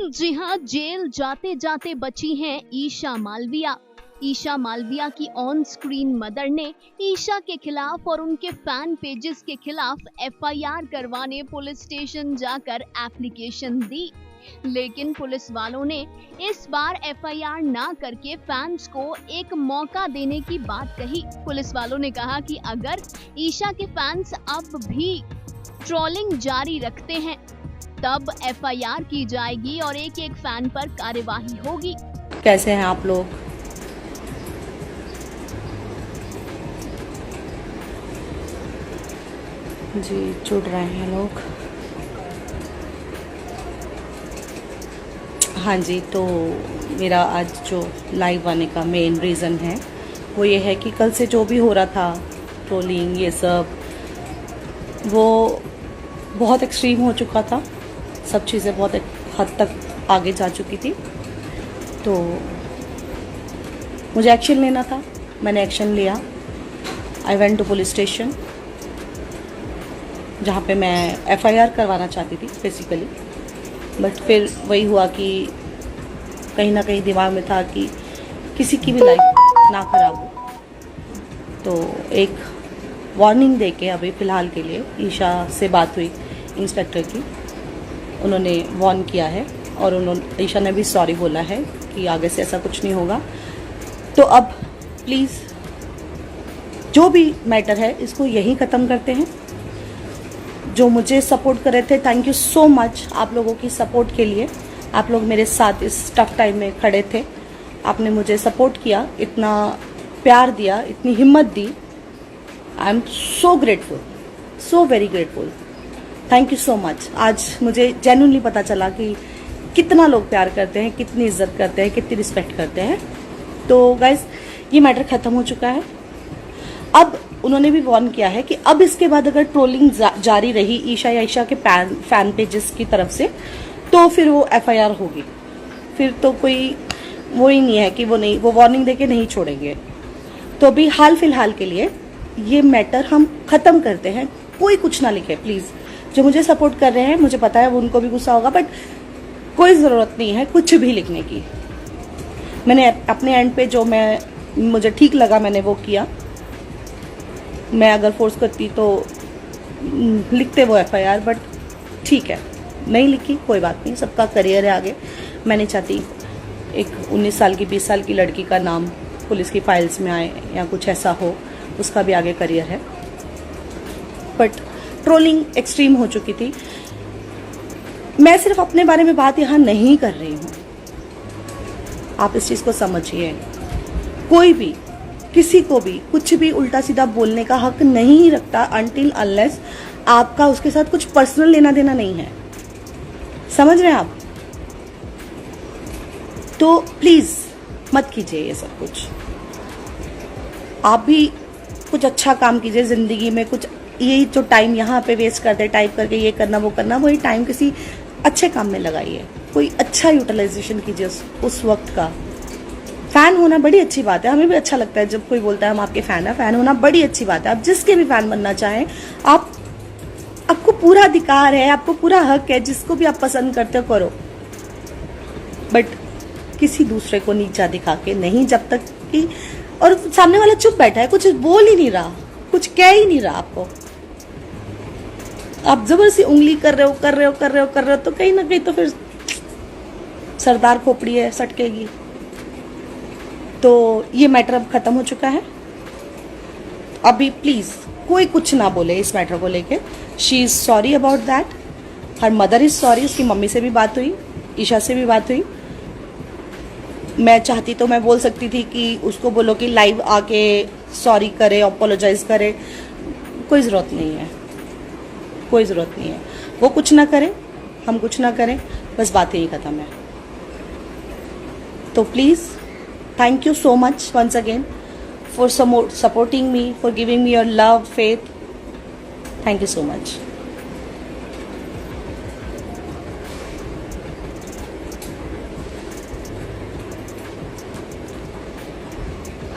जी हाँ, जेल जाते जाते बची हैं ईशा मालविया। ईशा मालविया की ऑन स्क्रीन मदर ने ईशा के खिलाफ और उनके फैन पेजेस के खिलाफ एफआईआर करवाने पुलिस स्टेशन जाकर एप्लीकेशन दी, लेकिन पुलिस वालों ने इस बार एफआईआर ना करके फैंस को एक मौका देने की बात कही। पुलिस वालों ने कहा कि अगर ईशा के फैंस अब भी ट्रोलिंग जारी रखते हैं तब एफआईआर की जाएगी और एक एक फैन पर कार्यवाही होगी। कैसे हैं आप लोग? जी जुड़ रहे हैं लोग। हाँ जी, तो मेरा आज जो लाइव आने का मेन रीज़न है वो ये है कि कल से जो भी हो रहा था ट्रोलिंग ये सब, वो बहुत एक्सट्रीम हो चुका था। सब चीज़ें बहुत हद तक आगे जा चुकी थी, तो मुझे एक्शन लेना था। मैंने एक्शन लिया। I went to police station, जहाँ पे मैं एफआईआर करवाना चाहती थी बेसिकली, बट फिर वही हुआ कि कहीं ना कहीं दिमाग में था कि किसी की भी लाइफ ना खराब हो, तो एक वार्निंग दे के अभी फ़िलहाल के लिए ईशा से बात हुई इंस्पेक्टर की। उन्होंने वार्न किया है और ईशा ने भी सॉरी बोला है कि आगे से ऐसा कुछ नहीं होगा। तो अब प्लीज़ जो भी मैटर है इसको यहीं ख़त्म करते हैं। जो मुझे सपोर्ट कर रहे थे, थैंक यू सो मच आप लोगों की सपोर्ट के लिए। आप लोग मेरे साथ इस टफ टाइम में खड़े थे, आपने मुझे सपोर्ट किया, इतना प्यार दिया, इतनी हिम्मत दी। I am so grateful, so very grateful. Thank you so much. आज मुझे जेन्युइनली पता चला कि कितना लोग प्यार करते हैं, कितनी इज्जत करते हैं, कितनी रिस्पेक्ट करते हैं। तो गाइज, ये मैटर ख़त्म हो चुका है। अब उन्होंने भी वार्न किया है कि अब इसके बाद अगर ट्रोलिंग जारी रही ईशा या ईशा के फैन पेजेस की तरफ से, तो फिर वो एफआईआर होगी। फिर तो कोई वो ही नहीं है कि वो वार्निंग देके नहीं छोड़ेंगे। तो अभी हाल फिलहाल के लिए ये मैटर हम ख़त्म करते हैं। कोई कुछ ना लिखे प्लीज़। जो मुझे सपोर्ट कर रहे हैं, मुझे पता है वो उनको भी गुस्सा होगा, बट कोई ज़रूरत नहीं है कुछ भी लिखने की। मैंने अपने एंड पे जो मुझे ठीक लगा मैंने वो किया। मैं अगर फोर्स करती तो लिखते वो एफआईआर, बट ठीक है, नहीं लिखी, कोई बात नहीं, सबका करियर है आगे। मैं नहीं चाहती एक 19 साल की 20 साल की लड़की का नाम पुलिस की फाइल्स में आए या कुछ ऐसा हो, उसका भी आगे करियर है। बट ट्रोलिंग एक्सट्रीम हो चुकी थी। मैं सिर्फ अपने बारे में बात यहाँ नहीं कर रही हूँ, आप इस चीज़ को समझिए। कोई भी किसी को भी कुछ भी उल्टा सीधा बोलने का हक नहीं रखता अनटिल अनलेस आपका उसके साथ कुछ पर्सनल लेना देना नहीं है। समझ रहे हैं आप? तो प्लीज़ मत कीजिए ये सब कुछ। आप भी कुछ अच्छा काम कीजिए ज़िंदगी में। कुछ यही जो टाइम यहाँ पे वेस्ट करते टाइप करके ये करना वो करना, वही टाइम किसी अच्छे काम में लगाइए। कोई अच्छा यूटिलाइजेशन कीजिए उस वक्त का। फ़ैन होना बड़ी अच्छी बात है, हमें भी अच्छा लगता है जब कोई बोलता है हम आपके फ़ैन हैं। फ़ैन होना बड़ी अच्छी बात है। आप जिसके भी फ़ैन बनना चाहें, आपको पूरा अधिकार है, आपको पूरा हक है। जिसको भी आप पसंद करते हो करो, बट किसी दूसरे को नीचा दिखा के नहीं। जब तक कि और सामने वाला चुप बैठा है, कुछ बोल ही नहीं रहा, कुछ कह ही नहीं रहा आपको, आप जबरदस्ती उंगली कर रहे हो, तो कहीं ना कहीं तो फिर सरदार खोपड़ी है, सटकेगी। तो ये मैटर अब खत्म हो चुका है। अभी प्लीज कोई कुछ ना बोले इस मैटर को लेके। She is sorry about that, her mother is sorry. उसकी मम्मी से भी बात हुई, ईशा से भी बात हुई। मैं चाहती तो मैं बोल सकती थी कि उसको बोलो कि लाइव आके सॉरी करे, अपोलोजाइज करे। कोई ज़रूरत नहीं है, कोई ज़रूरत नहीं है। वो कुछ ना करे, हम कुछ ना करें, बस बात यही ख़त्म है। तो please thank you so much once again for supporting me, for giving me your love, faith. Thank you so much.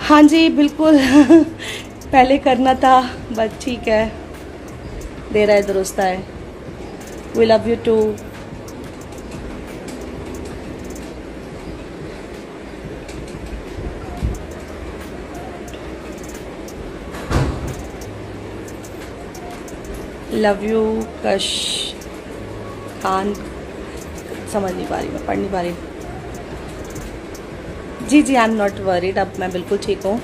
हाँ जी बिल्कुल पहले करना था, बट ठीक है, दे रहा है दुरुस्त है। We love you too. Love you Kash Khan, समझ नहीं पा रही, मैं पढ़ नहीं पा रही। जी जी, आई एम नॉट वरीड, अब मैं बिल्कुल ठीक हूँ।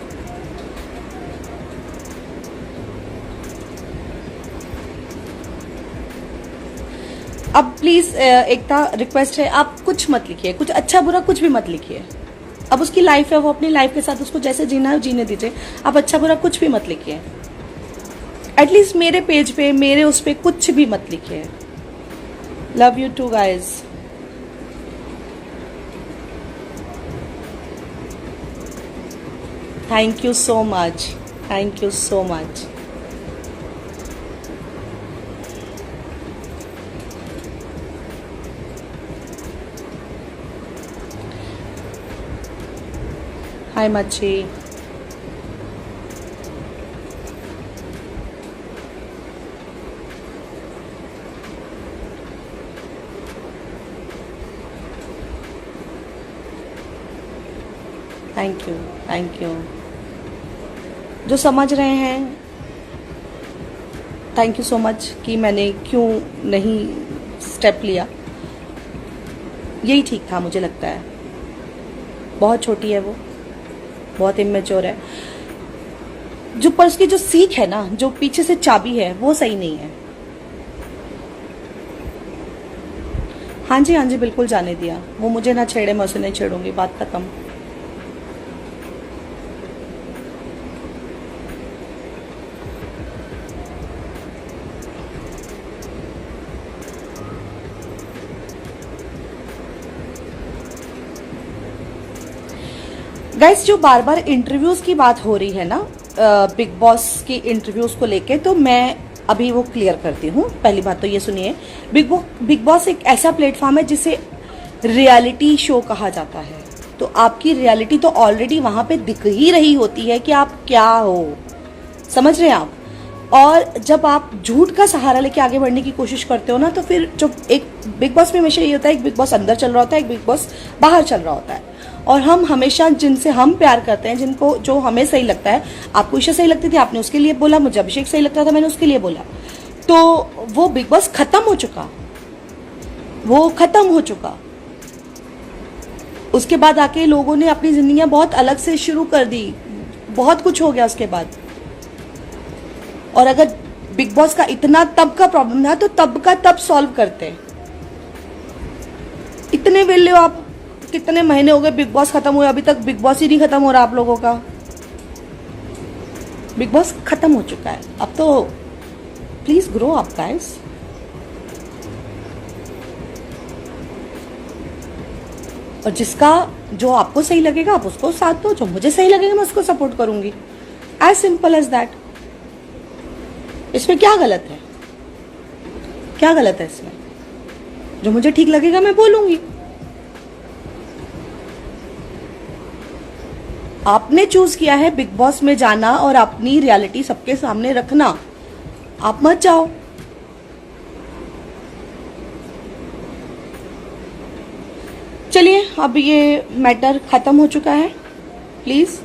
अब प्लीज एकता रिक्वेस्ट है, आप कुछ मत लिखिए, कुछ अच्छा बुरा कुछ भी मत लिखिए। अब उसकी लाइफ है, वो अपनी लाइफ के साथ उसको जैसे जीना है जीने दीजिए। आप अच्छा बुरा कुछ भी मत लिखिए, एटलीस्ट मेरे पेज पे, मेरे उस पे कुछ भी मत लिखिए। Love you too guys. Thank you so much, thank you so much. Hi मच्छी। Thank you, thank you. जो समझ रहे हैं, थैंक यू सो मच कि मैंने क्यों नहीं स्टेप लिया। यही ठीक था मुझे लगता है। बहुत छोटी है वो, बहुत इमेच्योर है। जो पर्स की जो सीख है ना, जो पीछे से चाबी है, वो सही नहीं है। हाँ जी, हाँ जी, बिल्कुल जाने दिया। वो मुझे ना छेड़े, मैं उसे नहीं छेड़ूंगी, बात खत्म। गाइस, जो बार बार इंटरव्यूज की बात हो रही है ना, बिग बॉस की इंटरव्यूज को लेके, तो मैं अभी वो क्लियर करती हूँ। पहली बात तो ये सुनिए, बिग बॉस एक ऐसा प्लेटफॉर्म है जिसे रियलिटी शो कहा जाता है। तो आपकी रियलिटी तो ऑलरेडी वहां पे दिख ही रही होती है कि आप क्या हो, समझ रहे हैं आप। और जब आप झूठ का सहारा लेके आगे बढ़ने की कोशिश करते हो ना, तो फिर जो एक बिग बॉस में हमेशा ये होता है, एक बिग बॉस अंदर चल रहा होता है, एक बिग बॉस बाहर चल रहा होता है। और हम हमेशा जिनसे हम प्यार करते हैं, जिनको जो हमें सही लगता है, आपको ईशा सही लगती थी, आपने उसके लिए बोला, मुझे अभिषेक सही लगता था, मैंने उसके लिए बोला, तो वो बिग बॉस खत्म हो चुका, वो खत्म हो चुका। उसके बाद आके लोगों ने अपनी जिंदगियां बहुत अलग से शुरू कर दी, बहुत कुछ हो गया उसके बाद। और अगर बिग बॉस का इतना तब का प्रॉब्लम था, तो तब का तब सॉल्व करते। इतने वेले हो आप, कितने महीने हो गए बिग बॉस खत्म हुए, अभी तक बिग बॉस ही नहीं खत्म हो रहा आप लोगों का। बिग बॉस खत्म हो चुका है, अब तो प्लीज ग्रो अप गाइस। और जिसका जो आपको सही लगेगा आप उसको साथ दो, जो मुझे सही लगेगा मैं उसको सपोर्ट करूंगी। As simple as that. इसमें क्या गलत है, क्या गलत है इसमें? जो मुझे ठीक लगेगा मैं बोलूंगी। आपने चूज किया है बिग बॉस में जाना और अपनी रियलिटी सबके सामने रखना, आप मत जाओ। चलिए, अब ये मैटर खत्म हो चुका है। प्लीज,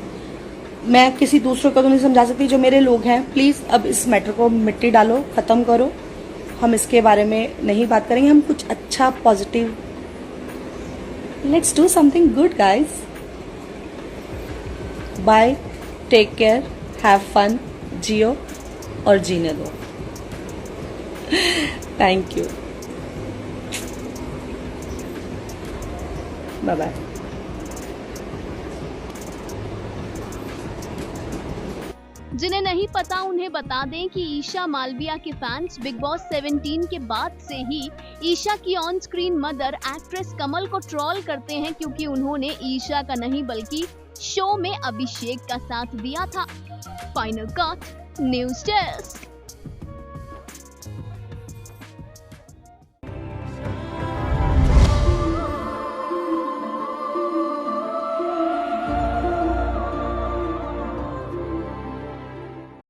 मैं किसी दूसरे को तो नहीं समझा सकती, जो मेरे लोग हैं, प्लीज अब इस मैटर को मिट्टी डालो, खत्म करो। हम इसके बारे में नहीं बात करेंगे, हम कुछ अच्छा positive, let's do something good guys. Bye, take care, have fun, जियो और जीने दो। Thank you, bye bye. जिन्हें नहीं पता उन्हें बता दें कि ईशा मालविया के फैंस बिग बॉस 17 के बाद से ही ईशा की ऑन स्क्रीन मदर एक्ट्रेस कमल को ट्रोल करते हैं, क्योंकि उन्होंने ईशा का नहीं बल्कि शो में अभिषेक का साथ दिया था। Final cut, news desk.